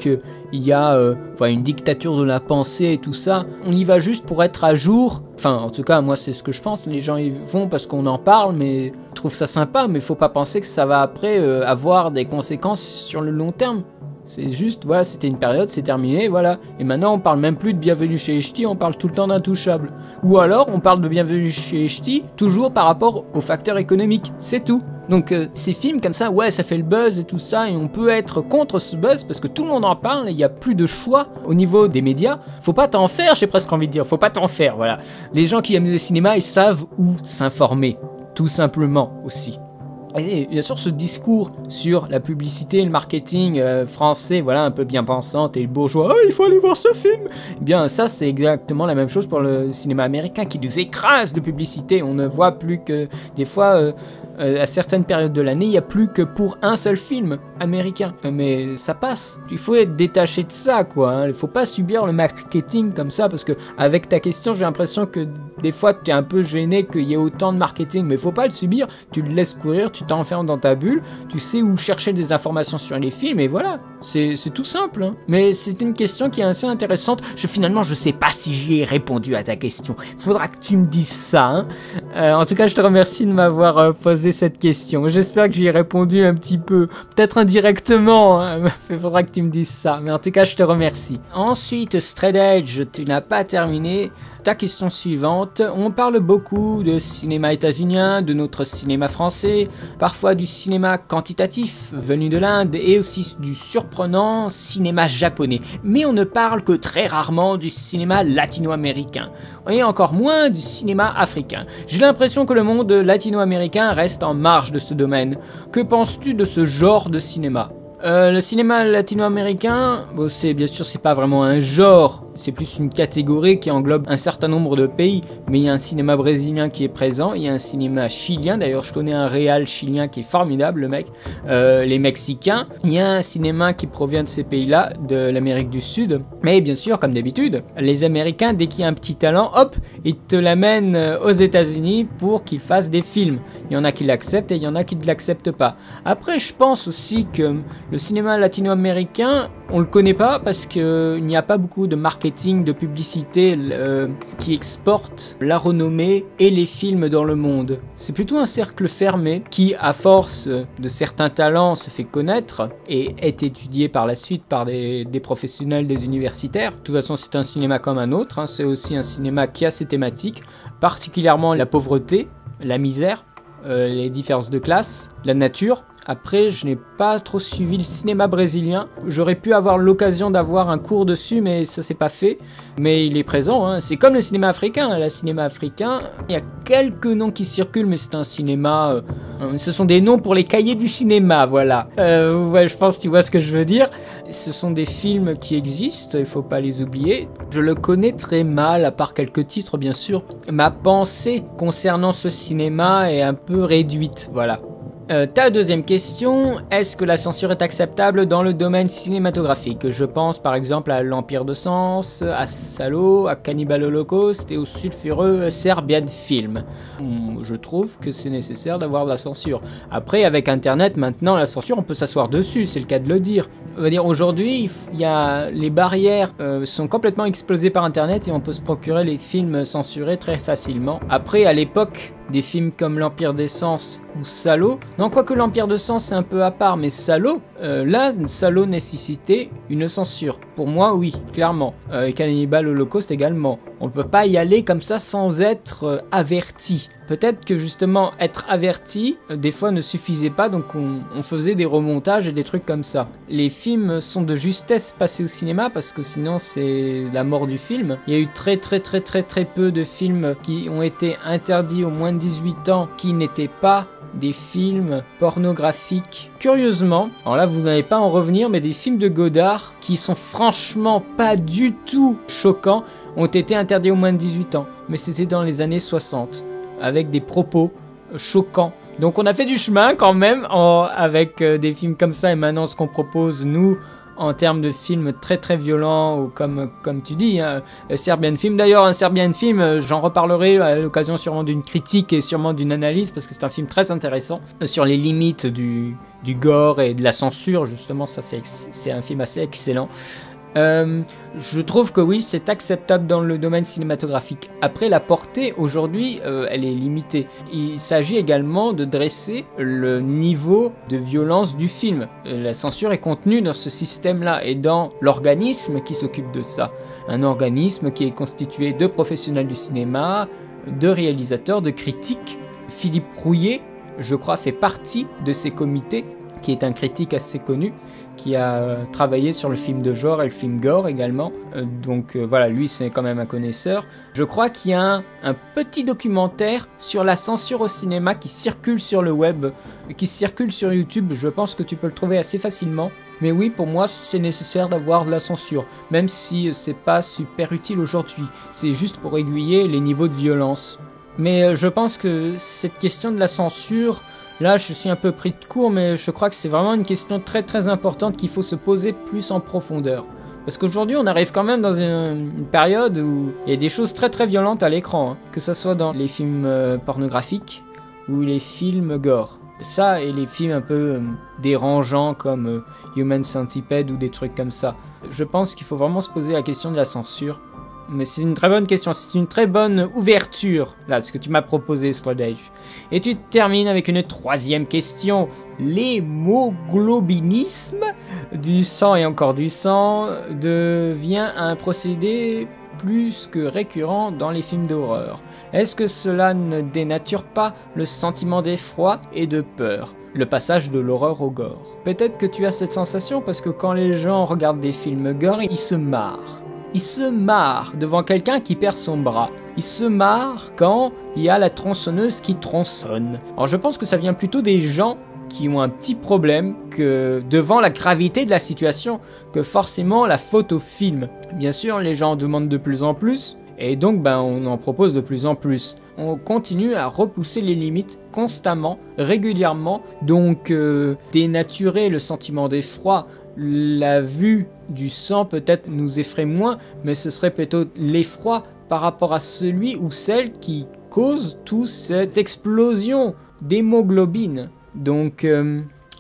qu'il y a une dictature de la pensée et tout ça, on y va juste pour être à jour. Enfin, en tout cas, moi, c'est ce que je pense. Les gens y vont parce qu'on en parle, mais ils trouvent ça sympa. Mais il faut pas penser que ça va après avoir des conséquences sur le long terme. C'est juste, voilà, c'était une période, c'est terminé, voilà. Et maintenant, on parle même plus de Bienvenue chez Ch'ti, on parle tout le temps d'Intouchables. Ou alors, on parle de Bienvenue chez Ch'ti, toujours par rapport aux facteurs économiques, c'est tout. Donc, ces films comme ça, ouais, ça fait le buzz et tout ça, et on peut être contre ce buzz parce que tout le monde en parle, et il n'y a plus de choix au niveau des médias. Faut pas t'en faire, j'ai presque envie de dire, faut pas t'en faire, voilà. Les gens qui aiment le cinéma, ils savent où s'informer, tout simplement aussi. Et bien sûr, ce discours sur la publicité, le marketing français, voilà, un peu bien pensante, et le bourgeois, oh, il faut aller voir ce film. Eh bien, ça, c'est exactement la même chose pour le cinéma américain qui nous écrase de publicité. On ne voit plus que, des fois, à certaines périodes de l'année, il n'y a plus que pour un seul film américain. Mais ça passe. Il faut être détaché de ça, quoi. Il ne faut pas subir le marketing comme ça, parce que avec ta question, j'ai l'impression que des fois, tu es un peu gêné qu'il y ait autant de marketing, mais il ne faut pas le subir. Tu le laisses courir, tu t'enfermes dans ta bulle, tu sais où chercher des informations sur les films, et voilà. C'est tout simple. Hein. Mais c'est une question qui est assez intéressante. Finalement, je sais pas si j'y ai répondu à ta question. Il faudra que tu me dises ça. Hein. En tout cas, je te remercie de m'avoir posé cette question. J'espère que j'y ai répondu un petit peu, peut-être indirectement. Hein. Il faudra que tu me dises ça. Mais en tout cas, je te remercie. Ensuite, Straight Edge, tu n'as pas terminé. Ta question suivante, on parle beaucoup de cinéma états-unien, de notre cinéma français, parfois du cinéma quantitatif venu de l'Inde et aussi du surprenant cinéma japonais. Mais on ne parle que très rarement du cinéma latino-américain, et encore moins du cinéma africain. J'ai l'impression que le monde latino-américain reste en marge de ce domaine. Que penses-tu de ce genre de cinéma ? Le cinéma latino-américain, bon, bien sûr c'est pas vraiment un genre, c'est plus une catégorie qui englobe un certain nombre de pays, mais il y a un cinéma brésilien qui est présent, il y a un cinéma chilien, d'ailleurs je connais un réal chilien qui est formidable le mec, les Mexicains, il y a un cinéma qui provient de ces pays-là, de l'Amérique du Sud, mais bien sûr comme d'habitude, les Américains dès qu'il y a un petit talent, hop, ils te l'amènent aux États-Unis pour qu'ils fassent des films. Il y en a qui l'acceptent et il y en a qui ne l'acceptent pas. Après je pense aussi que le cinéma latino-américain, on le connaît pas parce qu'il n'y a pas beaucoup de marketing, de publicité qui exporte la renommée et les films dans le monde. C'est plutôt un cercle fermé qui, à force de certains talents, se fait connaître et est étudié par la suite par des professionnels, des universitaires. De toute façon, c'est un cinéma comme un autre. Hein. C'est aussi un cinéma qui a ses thématiques, particulièrement la pauvreté, la misère, les différences de classe, la nature. Après, je n'ai pas trop suivi le cinéma brésilien. J'aurais pu avoir l'occasion d'avoir un cours dessus, mais ça s'est pas fait. Mais il est présent, hein. C'est comme le cinéma africain. Le cinéma africain, il y a quelques noms qui circulent, mais c'est un cinéma... ce sont des noms pour les cahiers du cinéma, voilà. Ouais, je pense que tu vois ce que je veux dire. Ce sont des films qui existent, il faut pas les oublier. Je le connais très mal, à part quelques titres, bien sûr. Ma pensée concernant ce cinéma est un peu réduite, voilà. Ta deuxième question, est-ce que la censure est acceptable dans le domaine cinématographique? Je pense par exemple à l'Empire de Sens, à Salo, à Cannibal Holocaust et au sulfureux Serbian Film. Je trouve que c'est nécessaire d'avoir de la censure. Après, avec Internet, maintenant, la censure, on peut s'asseoir dessus, c'est le cas de le dire. On va dire, aujourd'hui, les barrières sont complètement explosées par Internet et on peut se procurer les films censurés très facilement. Après, à l'époque, des films comme l'Empire des Sens ou Salo. Non, quoique l'Empire de Sens c'est un peu à part, mais Salo, Salo nécessitait une censure. Pour moi, oui, clairement. Et Cannibal Holocaust également. On ne peut pas y aller comme ça sans être averti. Peut-être que justement être averti, des fois ne suffisait pas, donc on faisait des remontages et des trucs comme ça. Les films sont de justesse passés au cinéma parce que sinon c'est la mort du film. Il y a eu très peu de films qui ont été interdits aux moins de 18 ans qui n'étaient pas des films pornographiques. Curieusement, alors là vous n'allez pas en revenir, mais des films de Godard qui sont franchement pas du tout choquants ont été interdits aux moins de 18 ans. Mais c'était dans les années 60. Avec des propos choquants. Donc on a fait du chemin quand même avec des films comme ça, et maintenant ce qu'on propose nous en termes de films très violents, ou comme tu dis, hein, Serbian Film. D'ailleurs, un Serbian Film, j'en reparlerai à l'occasion sûrement d'une critique et sûrement d'une analyse, parce que c'est un film très intéressant sur les limites du gore et de la censure, justement. Ça c'est un film assez excellent. Je trouve que oui, c'est acceptable dans le domaine cinématographique. Après, la portée, aujourd'hui, elle est limitée. Il s'agit également de dresser le niveau de violence du film. La censure est contenue dans ce système-là et dans l'organisme qui s'occupe de ça. Un organisme qui est constitué de professionnels du cinéma, de réalisateurs, de critiques. Philippe Rouillet, je crois, fait partie de ces comités qui est un critique assez connu, qui a travaillé sur le film de genre et le film gore également. Donc voilà, lui c'est quand même un connaisseur. Je crois qu'il y a un petit documentaire sur la censure au cinéma qui circule sur le web, qui circule sur YouTube. Je pense que tu peux le trouver assez facilement. Mais oui, pour moi c'est nécessaire d'avoir de la censure, même si c'est pas super utile aujourd'hui. C'est juste pour aiguiller les niveaux de violence. Mais je pense que cette question de la censure, là, je suis un peu pris de court, mais je crois que c'est vraiment une question très très importante qu'il faut se poser plus en profondeur. Parce qu'aujourd'hui, on arrive quand même dans une période où il y a des choses très très violentes à l'écran, hein, que ce soit dans les films pornographiques ou les films gore. Ça et les films un peu dérangeants comme Human Centipede ou des trucs comme ça. Je pense qu'il faut vraiment se poser la question de la censure. Mais c'est une très bonne question, c'est une très bonne ouverture, là, ce que tu m'as proposé, Stradage. Et tu termines avec une troisième question. L'hémoglobinisme du sang et encore du sang devient un procédé plus que récurrent dans les films d'horreur. Est-ce que cela ne dénature pas le sentiment d'effroi et de peur ? Le passage de l'horreur au gore. Peut-être que tu as cette sensation parce que quand les gens regardent des films gore, ils se marrent. Il se marre devant quelqu'un qui perd son bras. Il se marre quand il y a la tronçonneuse qui tronçonne. Alors je pense que ça vient plutôt des gens qui ont un petit problème que devant la gravité de la situation, que forcément la faute au film. Bien sûr, les gens en demandent de plus en plus, et donc on en propose de plus en plus. On continue à repousser les limites constamment, régulièrement, donc dénaturer le sentiment d'effroi. La vue du sang peut-être nous effraie moins, mais ce serait plutôt l'effroi par rapport à celui ou celle qui cause toute cette explosion d'hémoglobine. Donc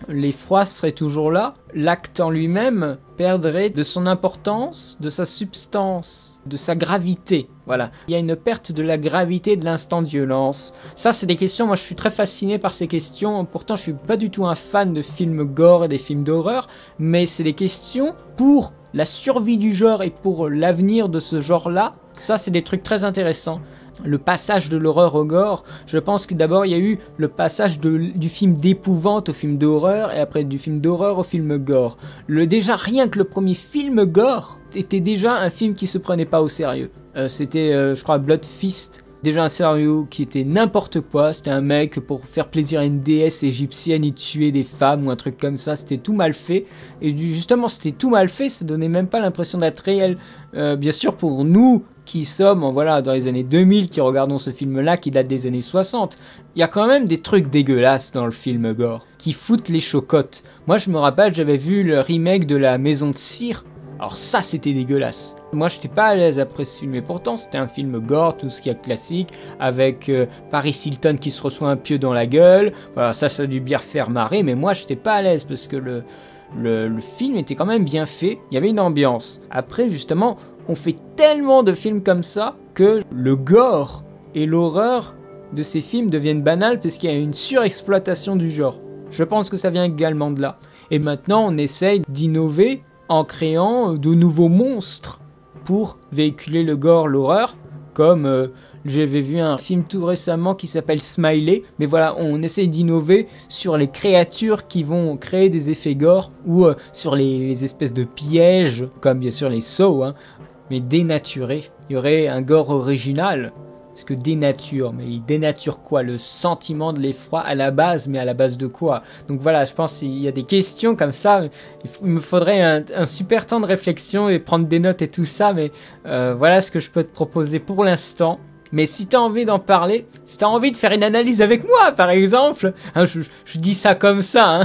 l'effroi serait toujours là, l'acte en lui-même perdrait de son importance, de sa substance, de sa gravité. Voilà, il y a une perte de la gravité de l'instant de violence. Ça, c'est des questions, moi je suis très fasciné par ces questions. Pourtant, je suis pas du tout un fan de films gore et des films d'horreur, mais c'est des questions pour la survie du genre et pour l'avenir de ce genre-là. Ça, c'est des trucs très intéressants. Le passage de l'horreur au gore, je pense que d'abord il y a eu le passage du film d'épouvante au film d'horreur et après du film d'horreur au film gore. Déjà rien que le premier film gore était déjà un film qui se prenait pas au sérieux. C'était je crois Blood Fist, déjà un scénario qui était n'importe quoi. C'était un mec pour faire plaisir à une déesse égyptienne, il tuait des femmes ou un truc comme ça. C'était tout mal fait et justement c'était tout mal fait, ça donnait même pas l'impression d'être réel. Bien sûr pour nous qui sommes dans les années 2000, qui regardons ce film-là, qui date des années 60, il y a quand même des trucs dégueulasses dans le film gore, qui foutent les chocottes. Moi, je me rappelle, j'avais vu le remake de La Maison de Cire, alors ça, c'était dégueulasse. Moi, j'étais pas à l'aise après ce film, et pourtant, c'était un film gore, tout ce qu'il y a de classique, avec Paris Hilton qui se reçoit un pieu dans la gueule, voilà, ça a dû bien faire marrer, mais moi, j'étais pas à l'aise, parce que le film était quand même bien fait, il y avait une ambiance. Après, justement, on fait tellement de films comme ça que le gore et l'horreur de ces films deviennent banals parce qu'il y a une surexploitation du genre. Je pense que ça vient également de là. Et maintenant, on essaye d'innover en créant de nouveaux monstres pour véhiculer le gore, l'horreur, comme j'avais vu un film tout récemment qui s'appelle Smiley, mais voilà, on essaye d'innover sur les créatures qui vont créer des effets gore ou sur les espèces de pièges, comme bien sûr les Saw, hein, mais dénaturés. Il y aurait un gore original, parce que dénature, mais il dénature quoi? Le sentiment de l'effroi à la base, mais à la base de quoi? Donc voilà, je pense qu'il y a des questions comme ça, il me faudrait un super temps de réflexion et prendre des notes et tout ça, mais voilà ce que je peux te proposer pour l'instant. Mais si tu as envie d'en parler, si tu as envie de faire une analyse avec moi, par exemple, hein, je dis ça comme ça,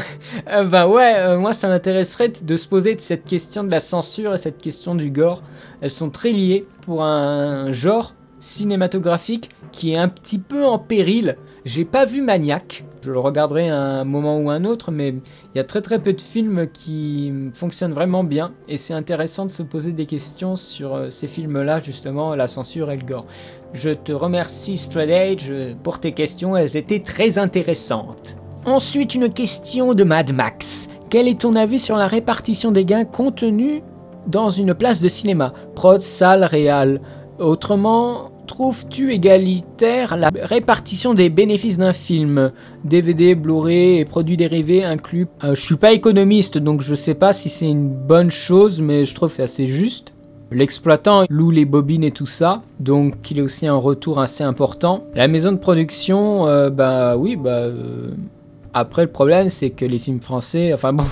hein, moi ça m'intéresserait de se poser cette question de la censure et cette question du gore. Elles sont très liées pour un genre cinématographique qui est un petit peu en péril. J'ai pas vu Maniac, je le regarderai à un moment ou un autre, mais il y a très très peu de films qui fonctionnent vraiment bien et c'est intéressant de se poser des questions sur ces films-là, justement, la censure et le gore. Je te remercie Stradage pour tes questions, elles étaient très intéressantes. Ensuite, une question de Mad Max. Quel est ton avis sur la répartition des gains contenus dans une place de cinéma? Prod, salle, réal. Autrement trouves-tu égalitaire la répartition des bénéfices d'un film, DVD, Blu-ray et produits dérivés inclus? Je suis pas économiste, donc je sais pas si c'est une bonne chose, mais je trouve que c'est assez juste. L'exploitant loue les bobines et tout ça, donc il a aussi un retour assez important. La maison de production, après le problème c'est que les films français, enfin bon,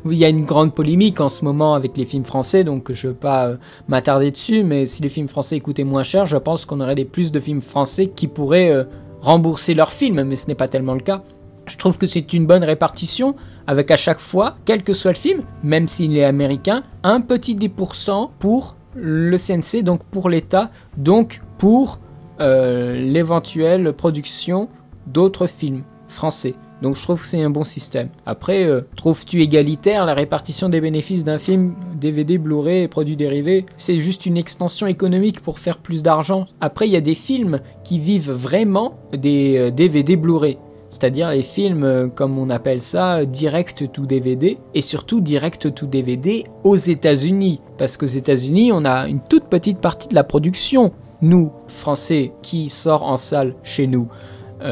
il y a une grande polémique en ce moment avec les films français, donc je ne veux pas m'attarder dessus, mais si les films français coûtaient moins cher, je pense qu'on aurait plus de films français qui pourraient rembourser leurs films, mais ce n'est pas tellement le cas. Je trouve que c'est une bonne répartition, avec à chaque fois, quel que soit le film, même s'il est américain, un petit 10% pour le CNC, donc pour l'État, donc pour l'éventuelle production d'autres films français. Donc je trouve que c'est un bon système. Après, trouves-tu égalitaire la répartition des bénéfices d'un film, DVD, Blu-ray et produits dérivés? C'est juste une extension économique pour faire plus d'argent. Après, il y a des films qui vivent vraiment des DVD, Blu-ray. C'est-à-dire les films, comme on appelle ça, direct to DVD, et surtout direct to DVD aux États-Unis. Parce qu'aux États-Unis, on a une toute petite partie de la production, nous, Français, qui sort en salle chez nous.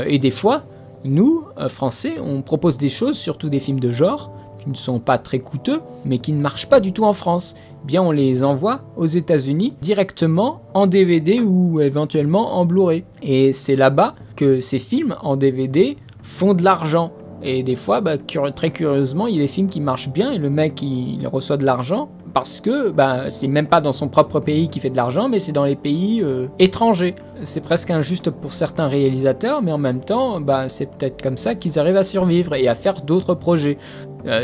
Et des fois, nous, Français, on propose des choses, surtout des films de genre, qui ne sont pas très coûteux, mais qui ne marchent pas du tout en France. Bien, on les envoie aux États-Unis directement en DVD ou éventuellement en Blu-ray. Et c'est là-bas que ces films en DVD font de l'argent. Et des fois, très curieusement, il y a des films qui marchent bien et le mec il reçoit de l'argent parce que c'est même pas dans son propre pays qu'il fait de l'argent, mais c'est dans les pays étrangers. C'est presque injuste pour certains réalisateurs, mais en même temps, c'est peut-être comme ça qu'ils arrivent à survivre et à faire d'autres projets.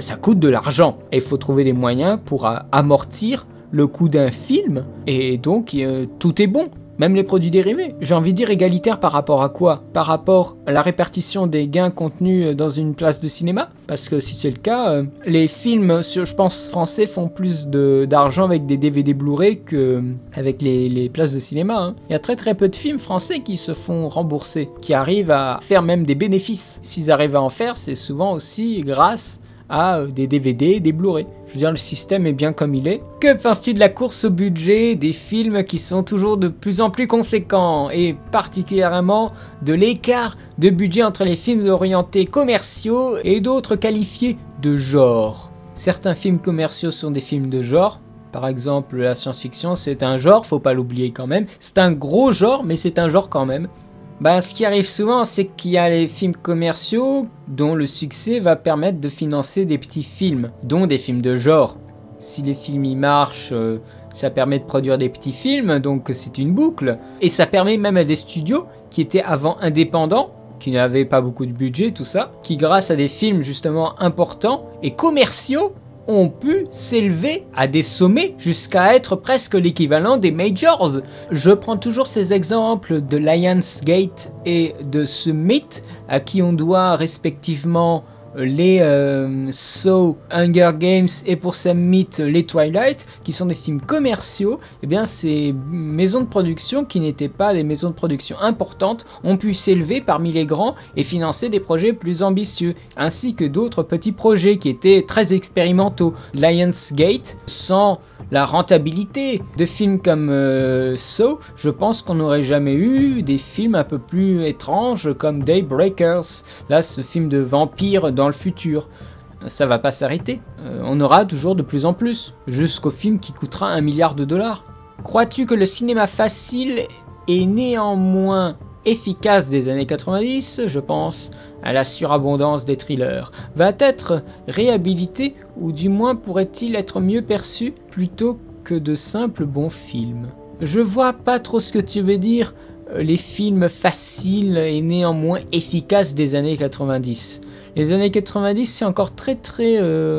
Ça coûte de l'argent et il faut trouver des moyens pour amortir le coût d'un film et donc tout est bon. Même les produits dérivés. J'ai envie de dire égalitaire par rapport à quoi? Par rapport à la répartition des gains contenus dans une place de cinéma? Parce que si c'est le cas, les films, je pense, français font plus d'argent avec des DVD Blu-ray qu'avec les places de cinéma. Hein. Il y a très peu de films français qui se font rembourser, qui arrivent à faire même des bénéfices. S'ils arrivent à en faire, c'est souvent aussi grâce à des DVD, des Blu-ray. Je veux dire, le système est bien comme il est. Que penses-tu de la course au budget des films qui sont toujours de plus en plus conséquents et particulièrement de l'écart de budget entre les films orientés commerciaux et d'autres qualifiés de genre? Certains films commerciaux sont des films de genre. Par exemple, la science-fiction, c'est un genre, faut pas l'oublier quand même. C'est un gros genre, mais c'est un genre quand même. Ce qui arrive souvent, c'est qu'il y a les films commerciaux dont le succès va permettre de financer des petits films, dont des films de genre. Si les films y marchent, ça permet de produire des petits films, donc c'est une boucle. Et ça permet même à des studios qui étaient avant indépendants, qui n'avaient pas beaucoup de budget, tout ça, qui grâce à des films justement importants et commerciaux, ont pu s'élever à des sommets jusqu'à être presque l'équivalent des majors. Je prends toujours ces exemples de Lionsgate et de Summit, à qui on doit respectivement les Saw, Hunger Games et pour Summit les Twilight, qui sont des films commerciaux. Et bien ces maisons de production qui n'étaient pas des maisons de production importantes ont pu s'élever parmi les grands et financer des projets plus ambitieux, ainsi que d'autres petits projets qui étaient très expérimentaux. Lionsgate, sans la rentabilité de films comme Saw, je pense qu'on n'aurait jamais eu des films un peu plus étranges comme Daybreakers, là ce film de vampire dans le futur. Ça va pas s'arrêter, on aura toujours de plus en plus, jusqu'au film qui coûtera 1 milliard de dollars. Crois-tu que le cinéma facile est néanmoins efficace des années 90, je pense à la surabondance des thrillers, va être réhabilité ou du moins pourrait-il être mieux perçu plutôt que de simples bons films? Je vois pas trop ce que tu veux dire, les films faciles et néanmoins efficaces des années 90. Les années 90 c'est encore très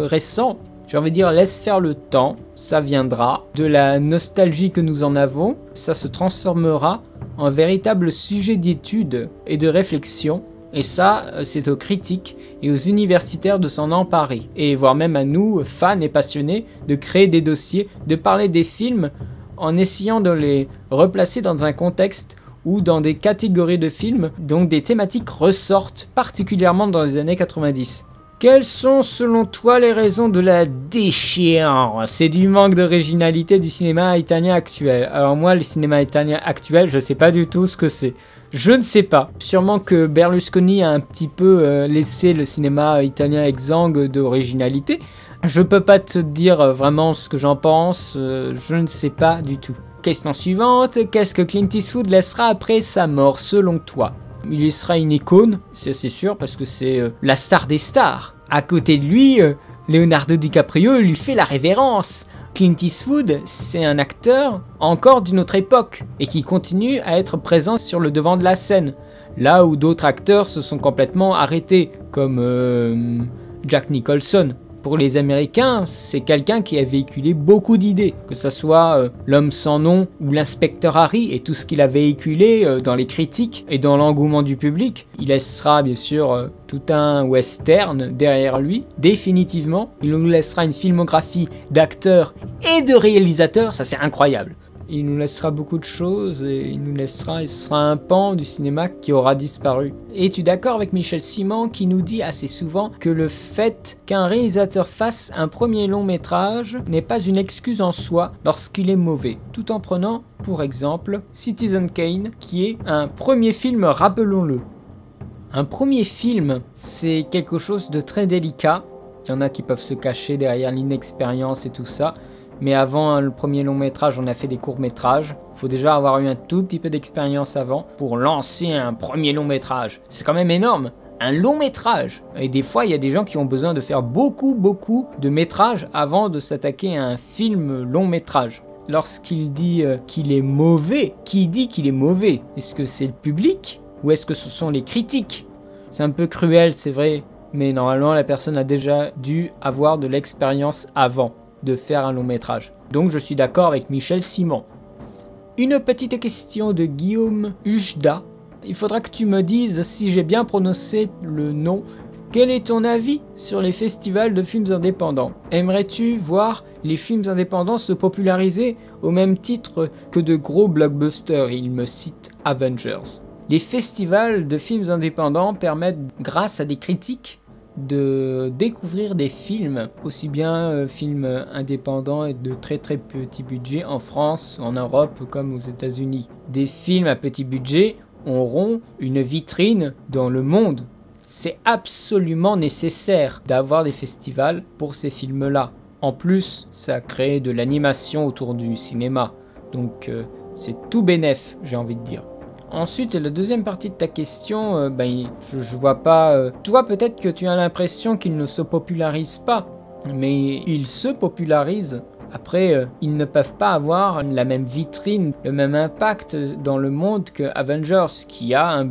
récent. J'ai envie de dire, laisse faire le temps, ça viendra. De la nostalgie que nous en avons, ça se transformera en véritable sujet d'étude et de réflexion. Et ça, c'est aux critiques et aux universitaires de s'en emparer. Et voire même à nous, fans et passionnés, de créer des dossiers, de parler des films en essayant de les replacer dans un contexte ou dans des catégories de films dont des thématiques ressortent particulièrement dans les années 90. Quelles sont selon toi les raisons de la déchéance et du manque d'originalité du cinéma italien actuel? Alors moi, le cinéma italien actuel, je sais pas du tout ce que c'est. Je ne sais pas. Sûrement que Berlusconi a un petit peu laissé le cinéma italien exsangue d'originalité. Je peux pas te dire vraiment ce que j'en pense, je ne sais pas du tout. Question suivante, qu'est-ce que Clint Eastwood laissera après sa mort selon toi? Il laissera une icône, c'est sûr, parce que c'est la star des stars. À côté de lui, Leonardo DiCaprio lui fait la révérence. Clint Eastwood, c'est un acteur encore d'une autre époque et qui continue à être présent sur le devant de la scène. Là où d'autres acteurs se sont complètement arrêtés, comme Jack Nicholson. Pour les Américains, c'est quelqu'un qui a véhiculé beaucoup d'idées, que ce soit L'Homme sans nom ou l'Inspecteur Harry et tout ce qu'il a véhiculé dans les critiques et dans l'engouement du public. Il laissera bien sûr tout un western derrière lui, définitivement. Il nous laissera une filmographie d'acteurs et de réalisateurs, ça c'est incroyable. Il nous laissera beaucoup de choses et ce sera un pan du cinéma qui aura disparu. Es-tu d'accord avec Michel Simon qui nous dit assez souvent que le fait qu'un réalisateur fasse un premier long métrage n'est pas une excuse en soi lorsqu'il est mauvais, tout en prenant pour exemple Citizen Kane qui est un premier film, rappelons-le. Un premier film, c'est quelque chose de très délicat. Il y en a qui peuvent se cacher derrière l'inexpérience et tout ça. Mais avant le premier long métrage, on a fait des courts métrages. Il faut déjà avoir eu un tout petit peu d'expérience avant pour lancer un premier long métrage. C'est quand même énorme, un long métrage. Et des fois, il y a des gens qui ont besoin de faire beaucoup de métrages avant de s'attaquer à un film long métrage. Lorsqu'il dit qu'il est mauvais, qui dit qu'il est mauvais? Est-ce que c'est le public ou est-ce que ce sont les critiques? C'est un peu cruel, c'est vrai, mais normalement la personne a déjà dû avoir de l'expérience avant de faire un long métrage. Donc je suis d'accord avec Michel Simon. Une petite question de Guillaume Ujda. Il faudra que tu me dises si j'ai bien prononcé le nom. Quel est ton avis sur les festivals de films indépendants? Aimerais-tu voir les films indépendants se populariser au même titre que de gros blockbusters? Il me cite Avengers. Les festivals de films indépendants permettent, grâce à des critiques, de découvrir des films, aussi bien films indépendants et de très petit budget en France, en Europe comme aux États-Unis. Des films à petit budget auront une vitrine dans le monde. C'est absolument nécessaire d'avoir des festivals pour ces films-là. En plus, ça crée de l'animation autour du cinéma. Donc c'est tout bénef, j'ai envie de dire. Ensuite, la deuxième partie de ta question, je vois pas... toi, peut-être que tu as l'impression qu'ils ne se popularisent pas, mais ils se popularisent. Après, ils ne peuvent pas avoir la même vitrine, le même impact dans le monde que Avengers, qui a un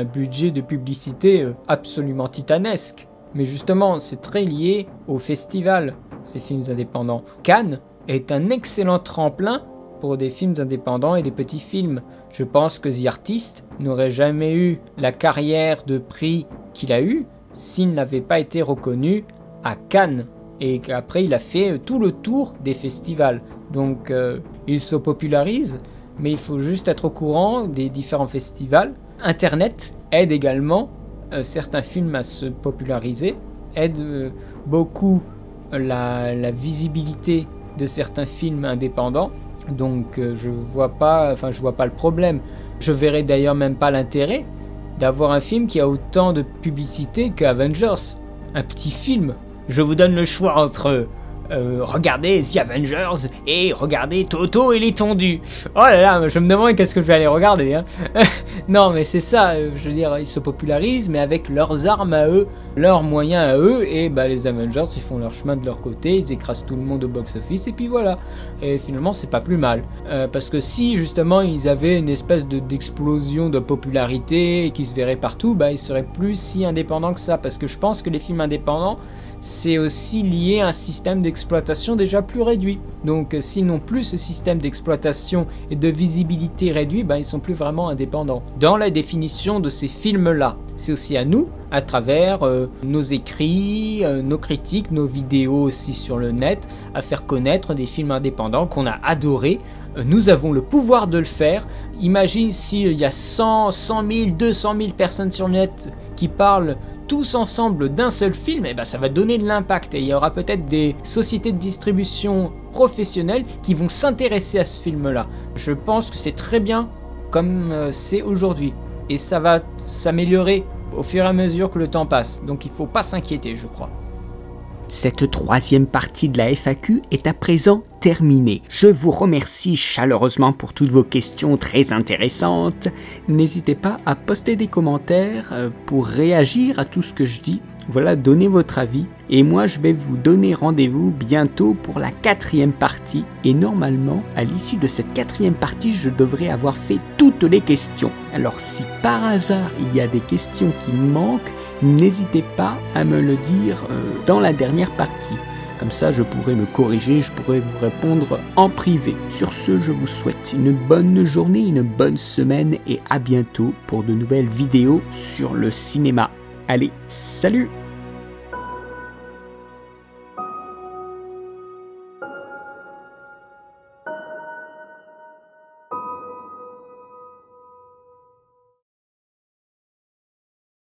budget de publicité absolument titanesque. Mais justement, c'est très lié au festival, ces films indépendants. Cannes est un excellent tremplin pour des films indépendants et des petits films. Je pense que The Artist n'aurait jamais eu la carrière de prix qu'il a eu s'il n'avait pas été reconnu à Cannes et qu'après il a fait tout le tour des festivals. Donc il se popularise, mais il faut juste être au courant des différents festivals. Internet aide également certains films à se populariser, aide beaucoup la visibilité de certains films indépendants. Donc je vois pas le problème. Je verrais d'ailleurs même pas l'intérêt d'avoir un film qui a autant de publicité qu'Avengers. Un petit film. Je vous donne le choix entre regarder The Avengers et regarder Toto et les Tondus. Oh là là, je me demande qu'est-ce que je vais aller regarder. Hein. Non mais c'est ça, je veux dire, ils se popularisent mais avec leurs armes à eux, leurs moyens à eux, et bah les Avengers ils font leur chemin de leur côté, ils écrasent tout le monde au box-office et puis voilà. Et finalement c'est pas plus mal, parce que si justement ils avaient une espèce d'explosion de popularité et qu'ils se verraient partout, bah ils seraient plus si indépendants que ça, parce que je pense que les films indépendants c'est aussi lié à un système d'exploitation déjà plus réduit. Donc s'ils n'ont plus ce système d'exploitation et de visibilité réduit, ben, ils sont plus vraiment indépendants. Dans la définition de ces films-là, c'est aussi à nous, à travers nos écrits, nos critiques, nos vidéos aussi sur le net, à faire connaître des films indépendants qu'on a adorés. Nous avons le pouvoir de le faire. Imagine s'il y a 100 000, 200 000 personnes sur le net qui parlent tous ensemble d'un seul film, et ben ça va donner de l'impact et il y aura peut-être des sociétés de distribution professionnelles qui vont s'intéresser à ce film-là. Je pense que c'est très bien comme c'est aujourd'hui et ça va s'améliorer au fur et à mesure que le temps passe. Donc il ne faut pas s'inquiéter, je crois. Cette troisième partie de la FAQ est à présent terminée. Je vous remercie chaleureusement pour toutes vos questions très intéressantes. N'hésitez pas à poster des commentaires pour réagir à tout ce que je dis. Voilà, donnez votre avis. Et moi, je vais vous donner rendez-vous bientôt pour la 4e partie. Et normalement, à l'issue de cette 4e partie, je devrais avoir fait toutes les questions. Alors si par hasard, il y a des questions qui manquent, n'hésitez pas à me le dire dans la dernière partie. Comme ça, je pourrai me corriger, je pourrai vous répondre en privé. Sur ce, je vous souhaite une bonne journée, une bonne semaine et à bientôt pour de nouvelles vidéos sur le cinéma. Allez, salut!